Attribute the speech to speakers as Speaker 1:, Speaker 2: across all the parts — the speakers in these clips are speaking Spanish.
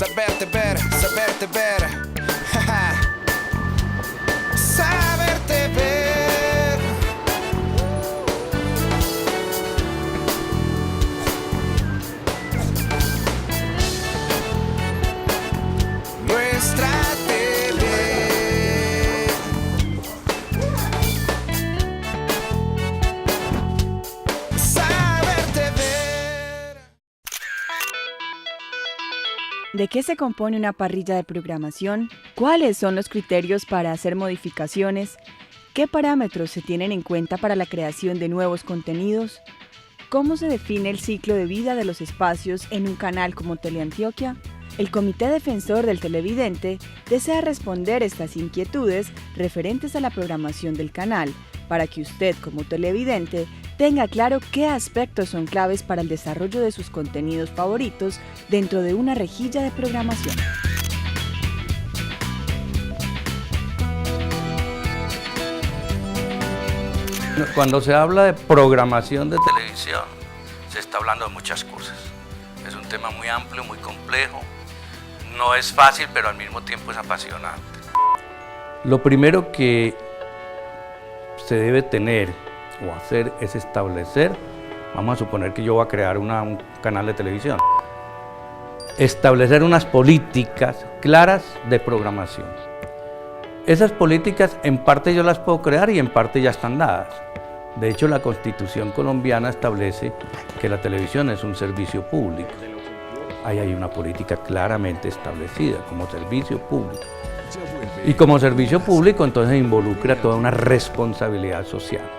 Speaker 1: saberte ver, saberte ver. Saberte ver. Nuestra tele. Saberte ver.
Speaker 2: ¿De qué se compone una parrilla de programación? ¿Cuáles son los criterios para hacer modificaciones? ¿Qué parámetros se tienen en cuenta para la creación de nuevos contenidos? ¿Cómo se define el ciclo de vida de los espacios en un canal como Teleantioquia? El Comité Defensor del Televidente desea responder estas inquietudes referentes a la programación del canal, para que usted como televidente tenga claro qué aspectos son claves para el desarrollo de sus contenidos favoritos dentro de una rejilla de programación.
Speaker 3: Cuando se habla de programación de televisión, se está hablando de muchas cosas. Es un tema muy amplio, muy complejo. No es fácil, pero al mismo tiempo es apasionante. Lo primero que se debe tener o hacer es establecer, vamos a suponer que yo voy a crear un canal de televisión, establecer unas políticas claras de programación. Esas políticas en parte yo las puedo crear y en parte ya están dadas. De hecho, la Constitución colombiana establece que la televisión es un servicio público. Ahí hay una política claramente establecida como servicio público. Y como servicio público entonces involucra toda una responsabilidad social.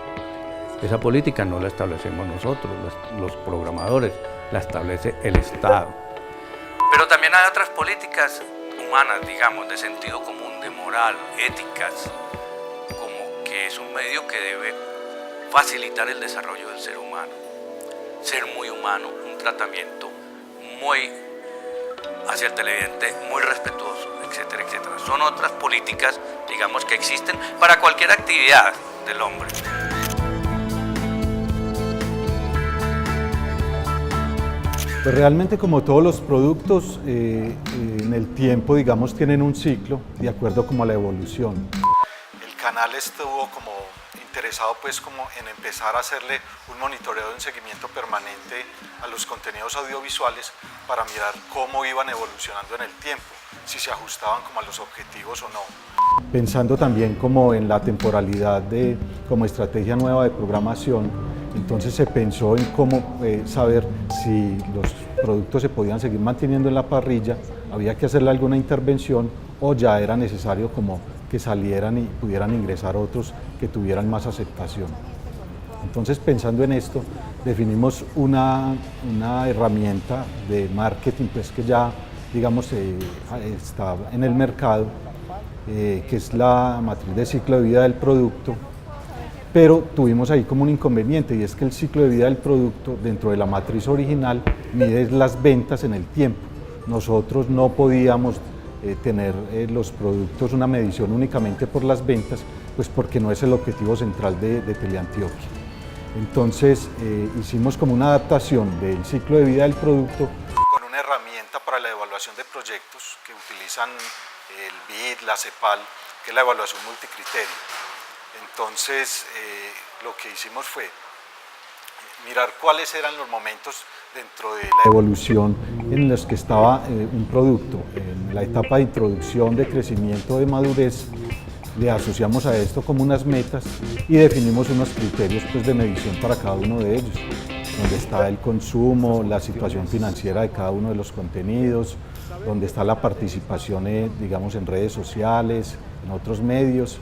Speaker 3: Esa política no la establecemos nosotros, los programadores, la establece el Estado. Pero también hay otras políticas humanas, digamos, de sentido común, de moral, éticas, como que es un medio que debe facilitar el desarrollo del ser humano. Ser muy humano, un tratamiento muy hacia el televidente, muy respetuoso, etcétera, etcétera. Son otras políticas, digamos, que existen para cualquier actividad del hombre.
Speaker 4: Pues realmente, como todos los productos, en el tiempo, digamos, tienen un ciclo de acuerdo como a la evolución. El canal estuvo como interesado pues como en empezar a hacerle un monitoreo de un seguimiento permanente a los contenidos audiovisuales para mirar cómo iban evolucionando en el tiempo, si se ajustaban como a los objetivos o no. Pensando también como en la temporalidad como estrategia nueva de programación, entonces se pensó en cómo saber si los productos se podían seguir manteniendo en la parrilla, había que hacerle alguna intervención o ya era necesario como que salieran y pudieran ingresar otros que tuvieran más aceptación. Entonces, pensando en esto, definimos una herramienta de marketing pues, que ya, digamos, está en el mercado, que es la matriz de ciclo de vida del producto, pero tuvimos ahí como un inconveniente, y es que el ciclo de vida del producto dentro de la matriz original mide las ventas en el tiempo. Nosotros no podíamos tener los productos una medición únicamente por las ventas, pues porque no es el objetivo central de Teleantioquia. Entonces hicimos como una adaptación del ciclo de vida del producto con una herramienta para la evaluación de proyectos que utilizan el BID, la CEPAL, que es la evaluación multicriterio. Entonces lo que hicimos fue mirar cuáles eran los momentos dentro de la evolución en los que estaba un producto, en la etapa de introducción, de crecimiento, de madurez. Le asociamos a esto como unas metas y definimos unos criterios pues, de medición para cada uno de ellos, donde está el consumo, la situación financiera de cada uno de los contenidos, donde está la participación digamos, en redes sociales, en otros medios,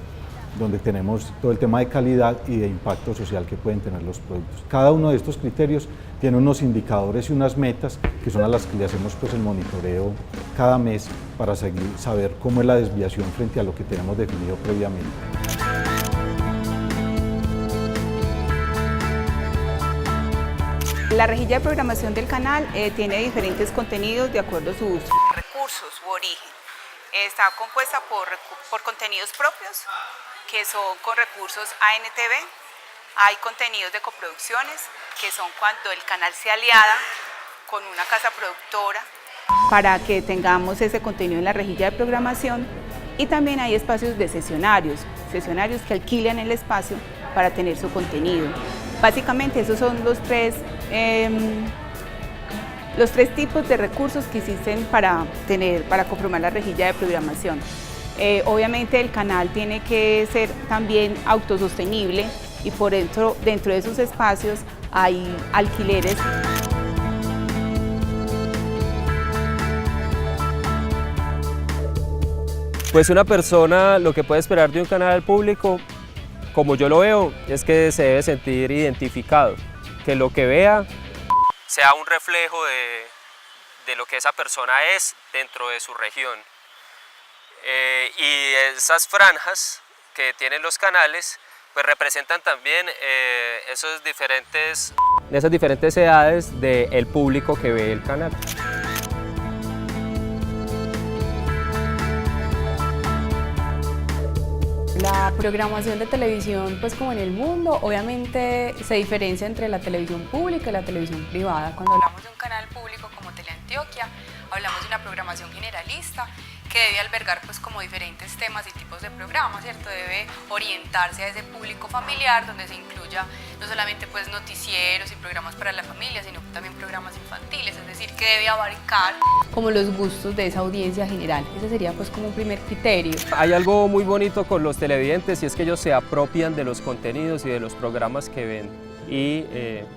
Speaker 4: donde tenemos todo el tema de calidad y de impacto social que pueden tener los productos. Cada uno de estos criterios tiene unos indicadores y unas metas que son a las que le hacemos pues, el monitoreo cada mes para saber cómo es la desviación frente a lo que tenemos definido previamente.
Speaker 5: La rejilla de programación del canal tiene diferentes contenidos de acuerdo a sus recursos u origen. Está compuesta por contenidos propios, que son con recursos ANTV. Hay contenidos de coproducciones, que son cuando el canal se aliada con una casa productora para que tengamos ese contenido en la rejilla de programación, y también hay espacios de sesionarios que alquilan el espacio para tener su contenido. Básicamente esos son los tres tipos de recursos que existen para conformar la rejilla de programación. Obviamente el canal tiene que ser también autosostenible y por dentro de esos espacios hay alquileres.
Speaker 6: Pues una persona lo que puede esperar de un canal público, como yo lo veo, es que se debe sentir identificado, que lo que vea sea un reflejo de lo que esa persona es dentro de su región. Y esas franjas que tienen los canales pues representan también esas diferentes edades del público que ve el canal.
Speaker 7: La programación de televisión, pues como en el mundo, obviamente se diferencia entre la televisión pública y la televisión privada. Cuando hablamos de un canal público como Teleantioquia, hablamos de una programación generalista que debe albergar pues como diferentes temas y tipos de programas, ¿cierto? Debe orientarse a ese público familiar donde se incluya no solamente pues noticieros y programas para la familia, sino también programas infantiles, es decir, que debe abarcar como los gustos de esa audiencia general. Ese sería pues como un primer criterio.
Speaker 6: Hay algo muy bonito con los televidentes y es que ellos se apropian de los contenidos y de los programas que ven y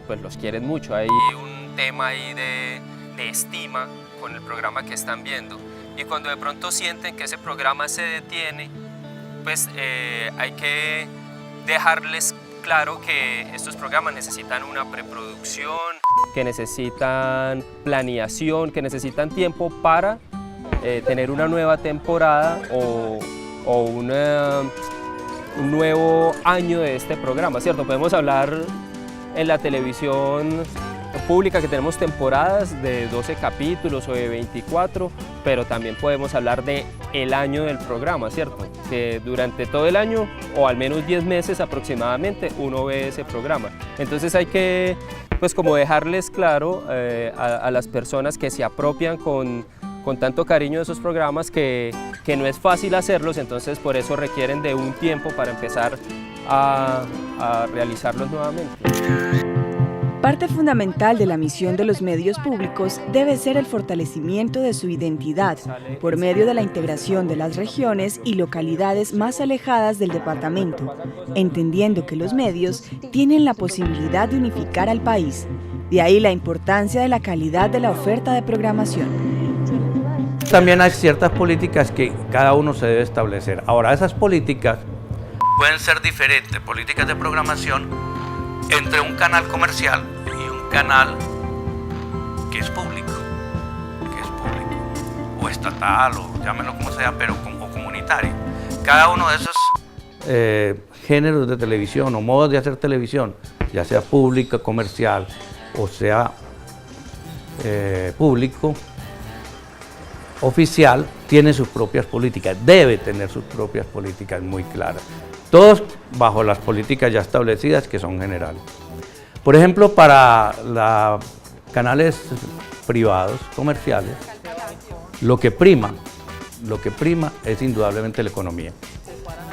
Speaker 6: pues los quieren mucho. Hay un tema ahí de estima con el programa que están viendo. Y cuando de pronto sienten que ese programa se detiene, pues hay que dejarles claro que estos programas necesitan una preproducción, que necesitan planeación, que necesitan tiempo para tener una nueva temporada o un nuevo año de este programa, ¿cierto? Podemos hablar en la televisión pública que tenemos temporadas de 12 capítulos o de 24, pero también podemos hablar de el año del programa, ¿cierto? Que durante todo el año, o al menos 10 meses aproximadamente, uno ve ese programa. Entonces hay que, pues como dejarles claro a las personas que se apropian con tanto cariño de esos programas que no es fácil hacerlos, entonces por eso requieren de un tiempo para empezar a realizarlos nuevamente.
Speaker 2: Parte fundamental de la misión de los medios públicos debe ser el fortalecimiento de su identidad por medio de la integración de las regiones y localidades más alejadas del departamento, entendiendo que los medios tienen la posibilidad de unificar al país. De ahí la importancia de la calidad de la oferta de programación.
Speaker 3: También hay ciertas políticas que cada uno se debe establecer. Ahora, esas políticas pueden ser diferentes, políticas de programación, entre un canal comercial y un canal que es público, o estatal, o llámenlo como sea, pero o comunitario. Cada uno de esos géneros de televisión o modos de hacer televisión, ya sea pública, comercial, o sea público, oficial, tiene sus propias políticas, debe tener sus propias políticas muy claras. Todos bajo las políticas ya establecidas que son generales. Por ejemplo, para los canales privados, comerciales, lo que prima es indudablemente la economía.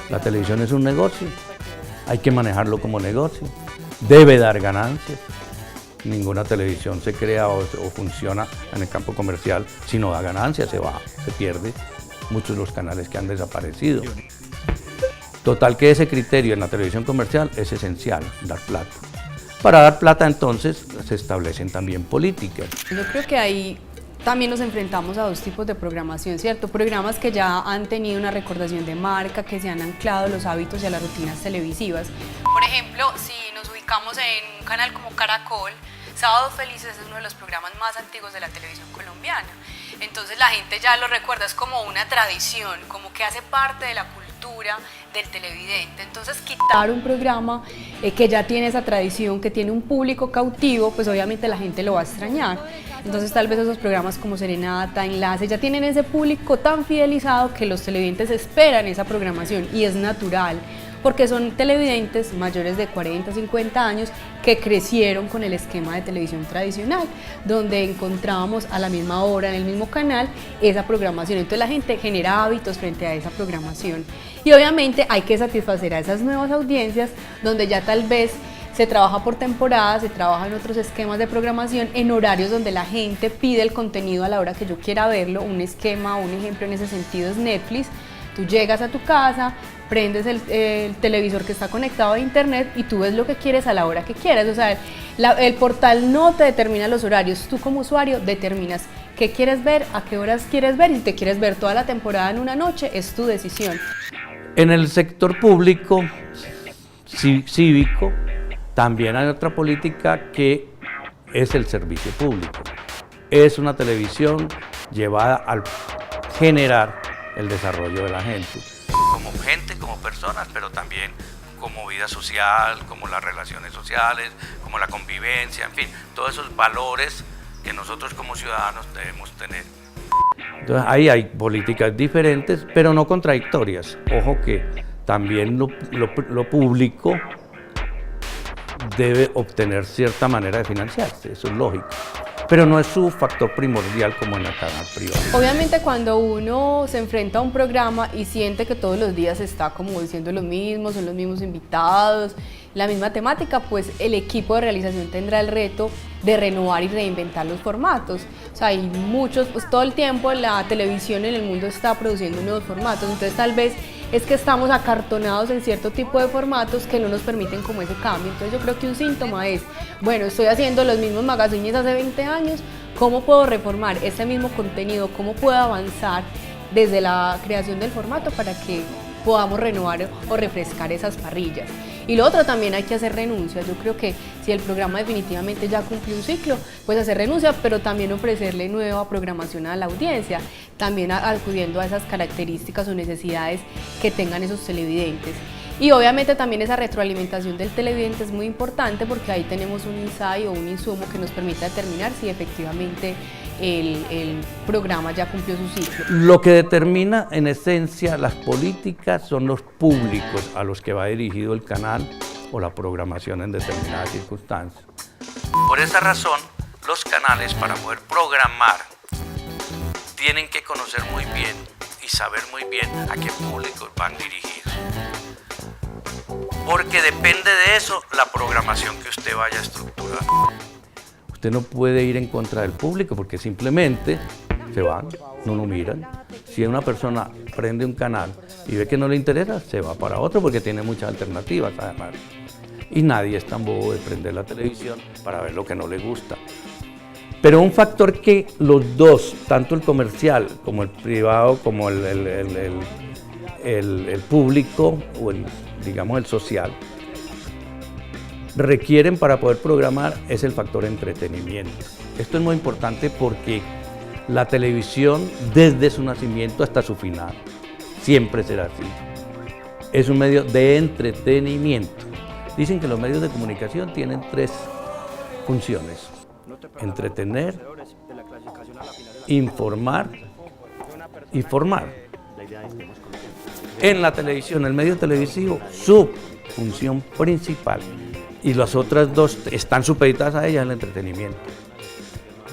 Speaker 3: La televisión es un negocio, hay que manejarlo como negocio, debe dar ganancias. Ninguna televisión se crea o funciona en el campo comercial si no da ganancias, se pierde. Muchos de los canales que han desaparecido. Total que ese criterio en la televisión comercial es esencial, dar plata. Para dar plata entonces se establecen también políticas.
Speaker 7: Yo creo que ahí también nos enfrentamos a dos tipos de programación, ¿cierto? Programas que ya han tenido una recordación de marca, que se han anclado a los hábitos y a las rutinas televisivas. Por ejemplo, si nos ubicamos en un canal como Caracol, Sábados Felices es uno de los programas más antiguos de la televisión colombiana. Entonces la gente ya lo recuerda, es como una tradición, como que hace parte de la cultura del televidente. Entonces quitar un programa que ya tiene esa tradición, que tiene un público cautivo, pues obviamente la gente lo va a extrañar. Entonces tal vez esos programas como Serenata, Enlace, ya tienen ese público tan fidelizado que los televidentes esperan esa programación y es natural, porque son televidentes mayores de 40, 50 años que crecieron con el esquema de televisión tradicional, donde encontrábamos a la misma hora, en el mismo canal, esa programación. Entonces la gente genera hábitos frente a esa programación. Y obviamente hay que satisfacer a esas nuevas audiencias, donde ya tal vez se trabaja por temporada, se trabaja en otros esquemas de programación, en horarios donde la gente pide el contenido a la hora que yo quiera verlo. Un esquema, un ejemplo en ese sentido es Netflix. Tú llegas a tu casa, prendes el televisor que está conectado a internet y tú ves lo que quieres a la hora que quieras. O sea, el portal no te determina los horarios, tú como usuario determinas qué quieres ver, a qué horas quieres ver, y si te quieres ver toda la temporada en una noche, es tu decisión.
Speaker 3: En el sector público, cívico, también hay otra política que es el servicio público. Es una televisión llevada al generar el desarrollo de la gente. Como personas, pero también como vida social, como las relaciones sociales, como la convivencia, en fin, todos esos valores que nosotros como ciudadanos debemos tener. Entonces ahí hay políticas diferentes, pero no contradictorias. Ojo que también lo público debe obtener cierta manera de financiarse, eso es lógico. Pero no es su factor primordial como en el canal privado.
Speaker 7: Obviamente cuando uno se enfrenta a un programa y siente que todos los días está como diciendo lo mismo, son los mismos invitados, la misma temática, pues el equipo de realización tendrá el reto de renovar y reinventar los formatos. O sea, hay muchos, pues todo el tiempo la televisión en el mundo está produciendo nuevos formatos, entonces tal vez es que estamos acartonados en cierto tipo de formatos que no nos permiten como ese cambio. Entonces yo creo que un síntoma es, bueno, estoy haciendo los mismos magazines hace 20 años, ¿cómo puedo reformar ese mismo contenido? ¿Cómo puedo avanzar desde la creación del formato para que podamos renovar o refrescar esas parrillas? Y lo otro, también hay que hacer renuncias. Yo creo que si el programa definitivamente ya cumplió un ciclo, pues hacer renuncias, pero también ofrecerle nueva programación a la audiencia, también acudiendo a esas características o necesidades que tengan esos televidentes. Y obviamente también esa retroalimentación del televidente es muy importante, porque ahí tenemos un insight o un insumo que nos permite determinar si efectivamente el programa ya cumplió su ciclo.
Speaker 3: Lo que determina en esencia las políticas son los públicos a los que va dirigido el canal o la programación en determinadas circunstancias. Por esa razón, los canales, para poder programar, tienen que conocer muy bien y saber muy bien a qué públicos van dirigidos. Porque depende de eso la programación que usted vaya a estructurar. Usted no puede ir en contra del público porque simplemente se van, no lo miran. Si una persona prende un canal y ve que no le interesa, se va para otro porque tiene muchas alternativas además. Y nadie es tan bobo de prender la televisión para ver lo que no le gusta. Pero un factor que los dos, tanto el comercial como el privado, como el público o digamos el social, requieren para poder programar es el factor entretenimiento. Esto es muy importante porque la televisión, desde su nacimiento hasta su final, siempre será así. Es un medio de entretenimiento. Dicen que los medios de comunicación tienen 3 funciones: entretener, informar y formar. En la televisión, el medio televisivo, su función principal y las otras 2 están supeditadas a ella, el entretenimiento.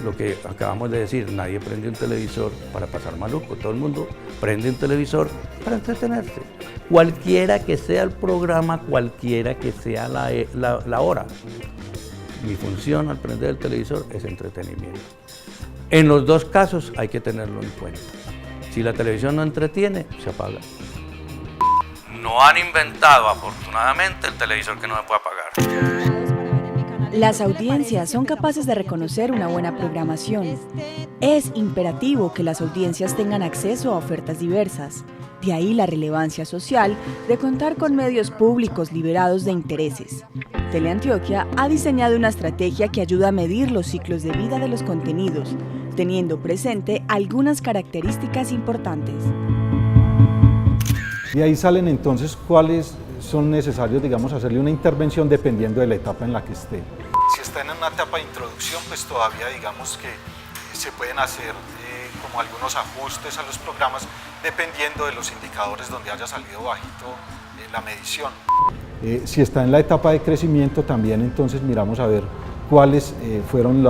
Speaker 3: Lo que acabamos de decir, nadie prende un televisor para pasar maluco, todo el mundo prende un televisor para entretenerse. Cualquiera que sea el programa, cualquiera que sea la hora. Mi función al prender el televisor es entretenimiento. En los 2 casos hay que tenerlo en cuenta. Si la televisión no entretiene, se apaga. No han inventado, afortunadamente, el televisor que no se puede apagar.
Speaker 2: Las audiencias son capaces de reconocer una buena programación. Es imperativo que las audiencias tengan acceso a ofertas diversas. De ahí la relevancia social de contar con medios públicos liberados de intereses. Teleantioquia ha diseñado una estrategia que ayuda a medir los ciclos de vida de los contenidos, teniendo presente algunas características importantes.
Speaker 4: Y ahí salen entonces cuáles son necesarios, digamos, hacerle una intervención dependiendo de la etapa en la que esté. Si está en una etapa de introducción, pues todavía digamos que se pueden hacer como algunos ajustes a los programas dependiendo de los indicadores donde haya salido bajito la medición. Si está en la etapa de crecimiento, también entonces miramos a ver cuáles fueron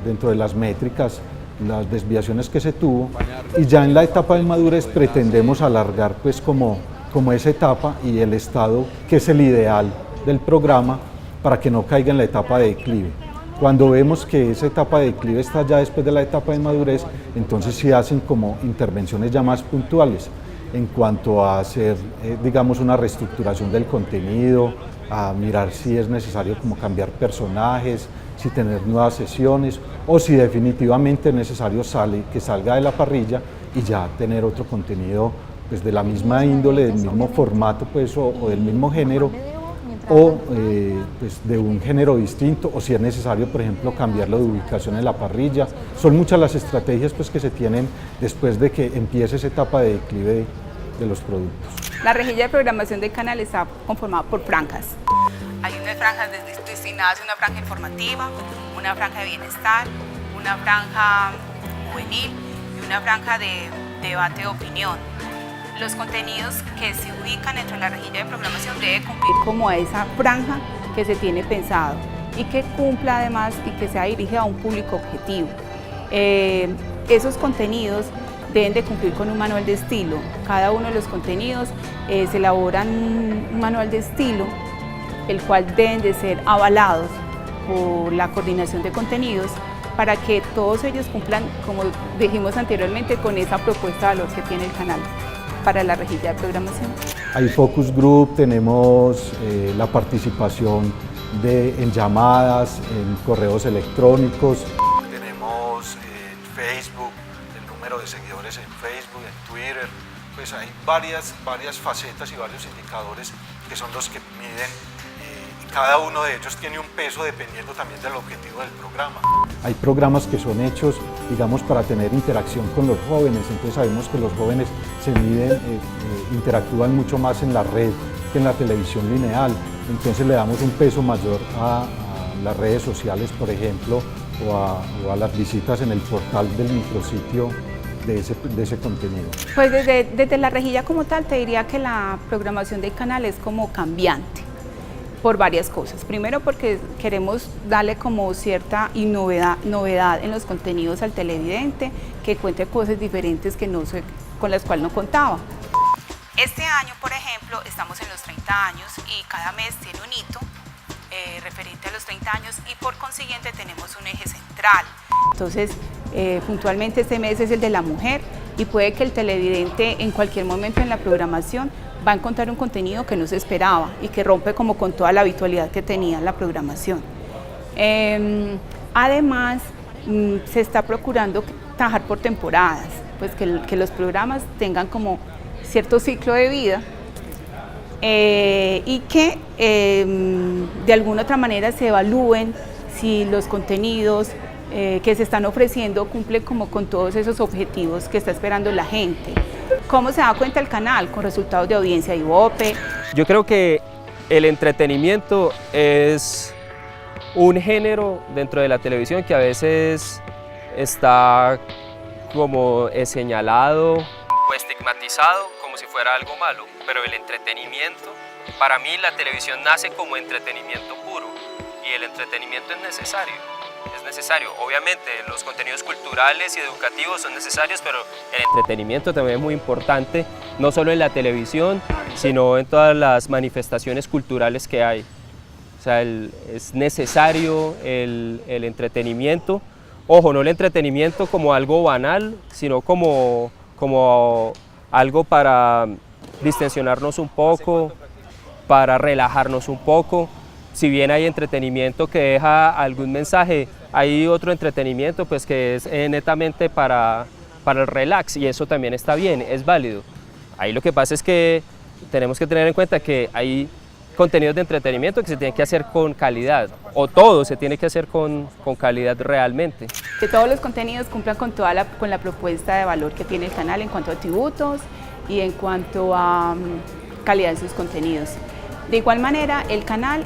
Speaker 4: dentro de las métricas, las desviaciones que se tuvo, y ya en la etapa de madurez pretendemos alargar pues como esa etapa y el estado que es el ideal del programa para que no caiga en la etapa de declive. Cuando vemos que esa etapa de declive está ya después de la etapa de madurez, entonces sí hacen como intervenciones ya más puntuales en cuanto a hacer, digamos, una reestructuración del contenido, a mirar si es necesario como cambiar personajes, si tener nuevas sesiones o si definitivamente es necesario que salga de la parrilla y ya tener otro contenido pues, de la misma índole, del mismo formato pues, o del mismo género, o pues de un género distinto, o si es necesario, por ejemplo, cambiarlo de ubicación en la parrilla. Son muchas las estrategias pues, que se tienen después de que empiece esa etapa de declive de los productos.
Speaker 5: La rejilla de programación del canal está conformada por franjas. Hay unas franjas destinadas a una franja informativa, una franja de bienestar, una franja juvenil y una franja de debate de opinión. Los contenidos que se ubican dentro de la rejilla de programación deben cumplir como a esa franja que se tiene pensado y que cumpla además y que sea dirigida a un público objetivo. Esos contenidos deben de cumplir con un manual de estilo. Cada uno de los contenidos se elaboran un manual de estilo, el cual deben de ser avalados por la coordinación de contenidos para que todos ellos cumplan, como dijimos anteriormente, con esa propuesta de valor que tiene el canal para la rejilla de programación.
Speaker 4: Hay focus group, tenemos la participación en llamadas, en correos electrónicos, tenemos Facebook, el número de seguidores en Facebook, en Twitter, pues hay varias facetas y varios indicadores que son los que miden y cada uno de ellos tiene un peso dependiendo también del objetivo del programa. Hay programas que son hechos, digamos, para tener interacción con los jóvenes, entonces sabemos que los jóvenes se miden, interactúan mucho más en la red que en la televisión lineal, entonces le damos un peso mayor a las redes sociales, por ejemplo, o a las visitas en el portal del micrositio de ese contenido.
Speaker 5: Pues desde la rejilla como tal te diría que la programación del canal es como cambiante por varias cosas. Primero porque queremos darle como cierta novedad en los contenidos al televidente, que cuente cosas diferentes que con las cuales no contaba. Este año, por ejemplo, estamos en los 30 años y cada mes tiene un hito referente a los 30 años y por consiguiente tenemos un eje central. Entonces, puntualmente este mes es el de la mujer y puede que el televidente en cualquier momento en la programación va a encontrar un contenido que no se esperaba y que rompe como con toda la habitualidad que tenía la programación. Además, se está procurando trabajar por temporadas, pues que los programas tengan como cierto ciclo de vida y que de alguna otra manera se evalúen si los contenidos que se están ofreciendo cumplen como con todos esos objetivos que está esperando la gente. ¿Cómo se da cuenta el canal? Con resultados de audiencia Ibope.
Speaker 6: Yo creo que el entretenimiento es un género dentro de la televisión que a veces está como señalado o estigmatizado como si fuera algo malo, pero el entretenimiento, para mí la televisión nace como entretenimiento puro y el entretenimiento es necesario. Obviamente los contenidos culturales y educativos son necesarios, pero el entretenimiento también es muy importante, no solo en la televisión, sino en todas las manifestaciones culturales que hay. O sea, es necesario el entretenimiento. Ojo, no el entretenimiento como algo banal, sino como algo para distensionarnos un poco, para relajarnos un poco. Si bien hay entretenimiento que deja algún mensaje, hay otro entretenimiento pues que es netamente para el relax y eso también está bien, es válido. Ahí lo que pasa es que tenemos que tener en cuenta que hay contenidos de entretenimiento que se tienen que hacer con calidad, o todo se tiene que hacer con calidad realmente.
Speaker 5: Que todos los contenidos cumplan con la propuesta de valor que tiene el canal en cuanto a tributos y en cuanto a calidad de sus contenidos. De igual manera, el canal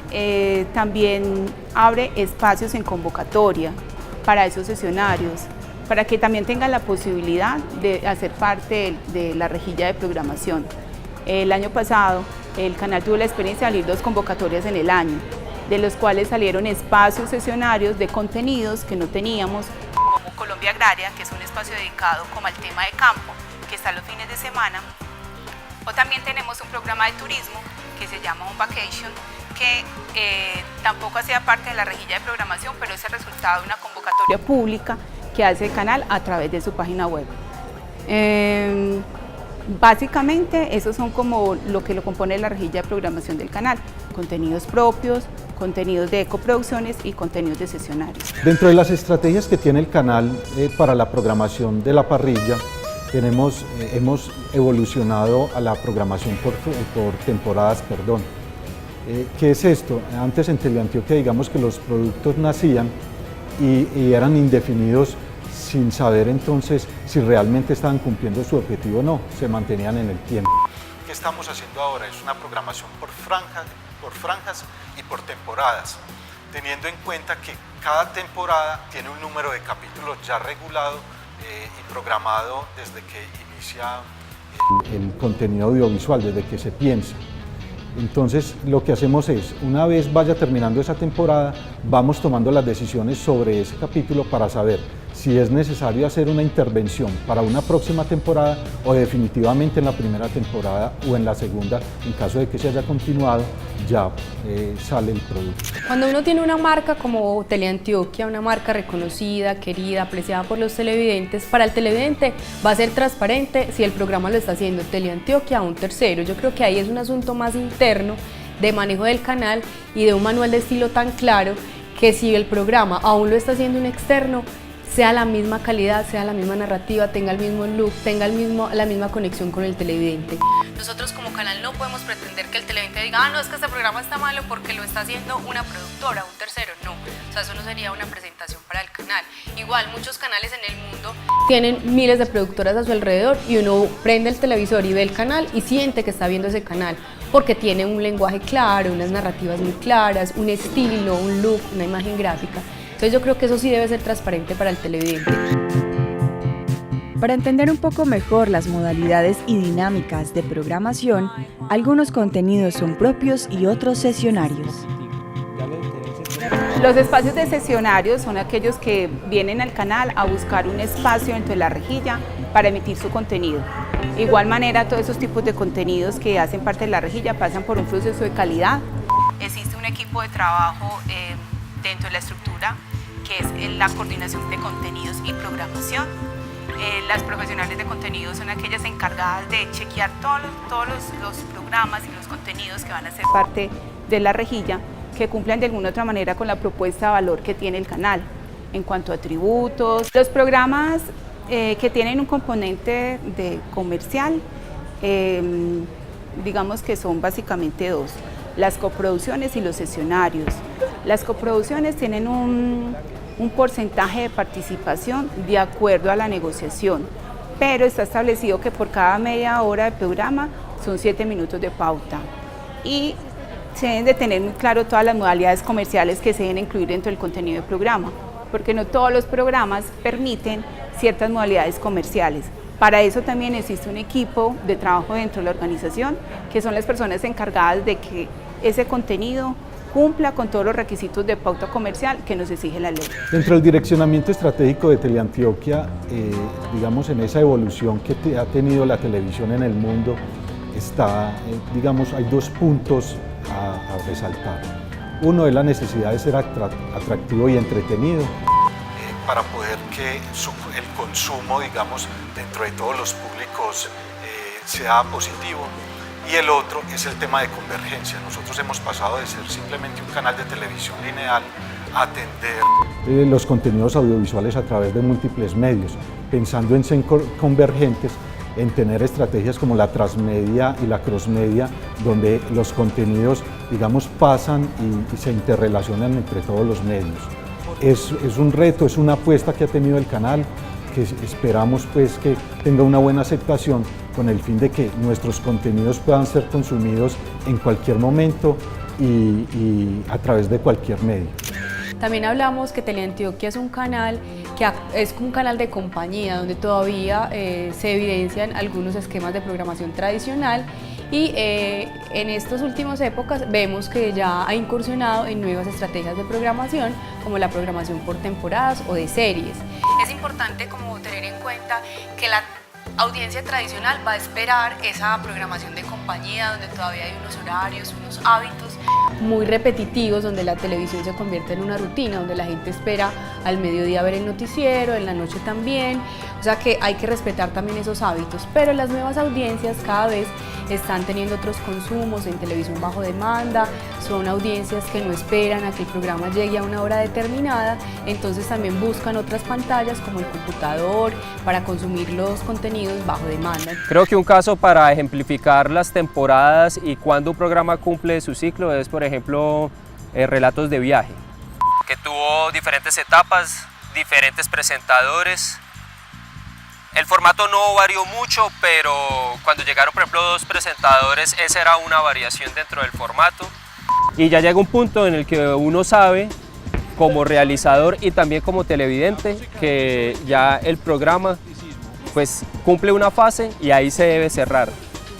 Speaker 5: también abre espacios en convocatoria para esos escenarios, para que también tengan la posibilidad de hacer parte de la rejilla de programación. El año pasado el canal tuvo la experiencia de abrir 2 convocatorias en el año, de los cuales salieron espacios sesionarios de contenidos que no teníamos, como Colombia Agraria, que es un espacio dedicado como al tema de campo, que está los fines de semana. O también tenemos un programa de turismo que se llama On Vacation, que tampoco hacía parte de la rejilla de programación, pero es el resultado de una convocatoria pública que hace el canal a través de su página web. Básicamente, esos son como lo que lo compone la rejilla de programación del canal: contenidos propios, contenidos de ecoproducciones y contenidos de sesionarios.
Speaker 4: Dentro de las estrategias que tiene el canal para la programación de la parrilla, hemos evolucionado a la programación por temporadas. ¿Qué es esto? Antes en Teleantioquia, digamos que los productos nacían y eran indefinidos, sin saber entonces si realmente estaban cumpliendo su objetivo o no, se mantenían en el tiempo. ¿Qué estamos haciendo ahora? Es una programación por franjas y por temporadas, teniendo en cuenta que cada temporada tiene un número de capítulos ya regulado y programado desde que inicia el contenido audiovisual, desde que se piensa. Entonces lo que hacemos es, una vez vaya terminando esa temporada, vamos tomando las decisiones sobre ese capítulo para saber si es necesario hacer una intervención para una próxima temporada o definitivamente en la primera temporada o en la segunda, en caso de que se haya continuado, ya sale el producto.
Speaker 7: Cuando uno tiene una marca como Teleantioquia, una marca reconocida, querida, apreciada por los televidentes, para el televidente va a ser transparente si el programa lo está haciendo Teleantioquia o un tercero. Yo creo que ahí es un asunto más interno de manejo del canal y de un manual de estilo tan claro que si el programa aún lo está haciendo un externo, sea la misma calidad, sea la misma narrativa, tenga el mismo look, tenga la misma conexión con el televidente. Nosotros como canal no podemos pretender que el televidente diga, no, es que este programa está malo porque lo está haciendo una productora, un tercero. No, o sea, eso no sería una presentación para el canal. Igual, muchos canales en el mundo tienen miles de productoras a su alrededor y uno prende el televisor y ve el canal y siente que está viendo ese canal porque tiene un lenguaje claro, unas narrativas muy claras, un estilo, un look, una imagen gráfica. Entonces yo creo que eso sí debe ser transparente para el televidente.
Speaker 2: Para entender un poco mejor las modalidades y dinámicas de programación, algunos contenidos son propios y otros sesionarios.
Speaker 5: Los espacios de sesionarios son aquellos que vienen al canal a buscar un espacio dentro de la rejilla para emitir su contenido. De igual manera, todos esos tipos de contenidos que hacen parte de la rejilla pasan por un proceso de calidad. Existe un equipo de trabajo dentro de la estructura que es la coordinación de contenidos y programación. Las profesionales de contenido son aquellas encargadas de chequear todos los programas y los contenidos que van a ser parte de la rejilla, que cumplan de alguna otra manera con la propuesta de valor que tiene el canal en cuanto a atributos. Los programas que tienen un componente de comercial, digamos que son básicamente 2, las coproducciones y los sesionarios. Las coproducciones tienen un porcentaje de participación de acuerdo a la negociación, pero está establecido que por cada media hora de programa son 7 minutos de pauta y se deben de tener muy claro todas las modalidades comerciales que se deben incluir dentro del contenido del programa, porque no todos los programas permiten ciertas modalidades comerciales. Para eso también existe un equipo de trabajo dentro de la organización, que son las personas encargadas de que ese contenido cumpla con todos los requisitos de pauta comercial que nos exige la ley.
Speaker 4: Dentro del direccionamiento estratégico de Teleantioquia, digamos en esa evolución que ha tenido la televisión en el mundo, digamos, hay 2 puntos a resaltar. Uno es la necesidad de ser atractivo y entretenido para poder que el consumo, digamos, dentro de todos los públicos sea positivo. Y el otro es el tema de convergencia. Nosotros hemos pasado de ser simplemente un canal de televisión lineal a atender los contenidos audiovisuales a través de múltiples medios, pensando en ser convergentes, en tener estrategias como la transmedia y la crossmedia, donde los contenidos, digamos, pasan y se interrelacionan entre todos los medios. Es un reto, es una apuesta que ha tenido el canal, que esperamos pues que tenga una buena aceptación con el fin de que nuestros contenidos puedan ser consumidos en cualquier momento y a través de cualquier medio.
Speaker 7: También hablamos que Teleantioquia es un canal que es un canal de compañía donde todavía se evidencian algunos esquemas de programación tradicional y en estas últimas épocas vemos que ya ha incursionado en nuevas estrategias de programación como la programación por temporadas o de series. Es importante como tener en cuenta que la audiencia tradicional va a esperar esa programación de compañía donde todavía hay unos horarios, unos hábitos muy repetitivos, donde la televisión se convierte en una rutina, donde la gente espera al mediodía ver el noticiero, en la noche también, o sea que hay que respetar también esos hábitos, pero las nuevas audiencias cada vez están teniendo otros consumos en televisión bajo demanda, son audiencias que no esperan a que el programa llegue a una hora determinada, entonces también buscan otras pantallas como el computador para consumir los contenidos bajo demanda.
Speaker 6: Creo que un caso para ejemplificar las temporadas y cuando un programa cumple su ciclo es, por ejemplo, Relatos de Viaje, que tuvo diferentes etapas, diferentes presentadores. El formato no varió mucho, pero cuando llegaron, por ejemplo, 2 presentadores, esa era una variación dentro del formato. Y ya llega un punto en el que uno sabe, como realizador y también como televidente, que ya el programa pues cumple una fase y ahí se debe cerrar.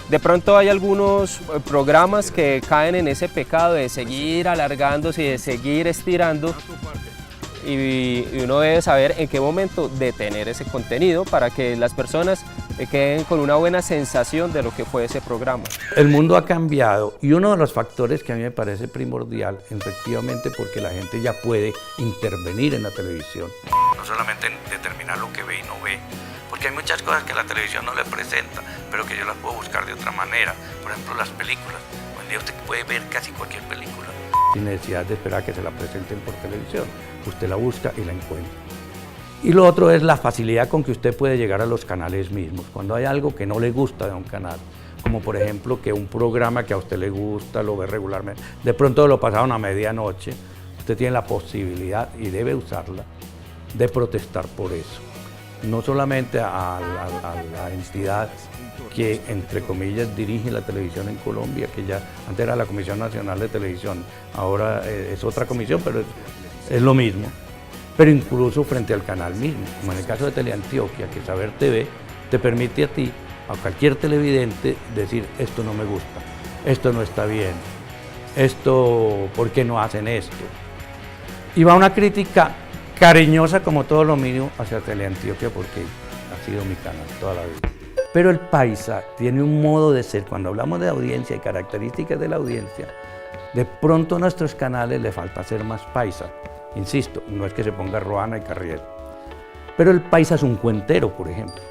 Speaker 6: De pronto hay algunos programas que caen en ese pecado de seguir alargándose y de seguir estirando, y uno debe saber en qué momento detener ese contenido para que las personas queden con una buena sensación de lo que fue ese programa.
Speaker 3: El mundo ha cambiado y uno de los factores que a mí me parece primordial, efectivamente, porque la gente ya puede intervenir en la televisión, no solamente en determinar lo que ve y no ve, porque hay muchas cosas que la televisión no le presenta, pero que yo las puedo buscar de otra manera. Por ejemplo, las películas. Hoy en día usted puede ver casi cualquier película sin necesidad de esperar a que se la presenten por televisión. Usted la busca y la encuentra. Y lo otro es la facilidad con que usted puede llegar a los canales mismos. Cuando hay algo que no le gusta de un canal, como por ejemplo que un programa que a usted le gusta, lo ve regularmente, de pronto lo pasaron a medianoche, usted tiene la posibilidad, y debe usarla, de protestar por eso. No solamente a la entidad que, entre comillas, dirige la televisión en Colombia, que ya antes era la Comisión Nacional de Televisión, ahora es otra comisión, pero es lo mismo. Pero incluso frente al canal mismo, como en el caso de Teleantioquia, que Saber TV te permite a ti, a cualquier televidente, decir esto no me gusta, esto no está bien, esto, ¿por qué no hacen esto? Y va una crítica cariñosa, como todo lo mío, hacia Teleantioquia, porque ha sido mi canal toda la vida. Pero el paisa tiene un modo de ser. Cuando hablamos de audiencia y características de la audiencia, de pronto a nuestros canales le falta ser más paisa. Insisto, no es que se ponga Ruana y Carriel, pero el paisa es un cuentero, por ejemplo.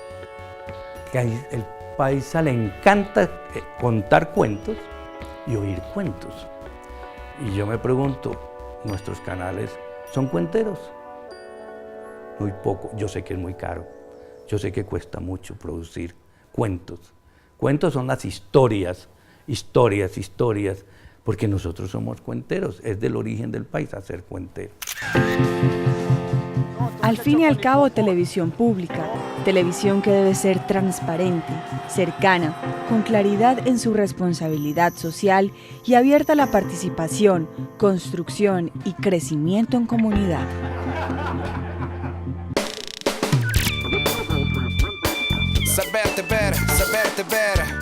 Speaker 3: El paisa le encanta contar cuentos y oír cuentos. Y yo me pregunto, ¿nuestros canales son cuenteros? Muy poco. Yo sé que es muy caro, yo sé que cuesta mucho producir cuentos. Cuentos son las historias, porque nosotros somos cuenteros, es del origen del paisa ser cuentero.
Speaker 2: Al fin y al cabo, televisión pública, televisión que debe ser transparente, cercana, con claridad en su responsabilidad social y abierta a la participación, construcción y crecimiento en comunidad.
Speaker 1: Saberte ver, saberte ver.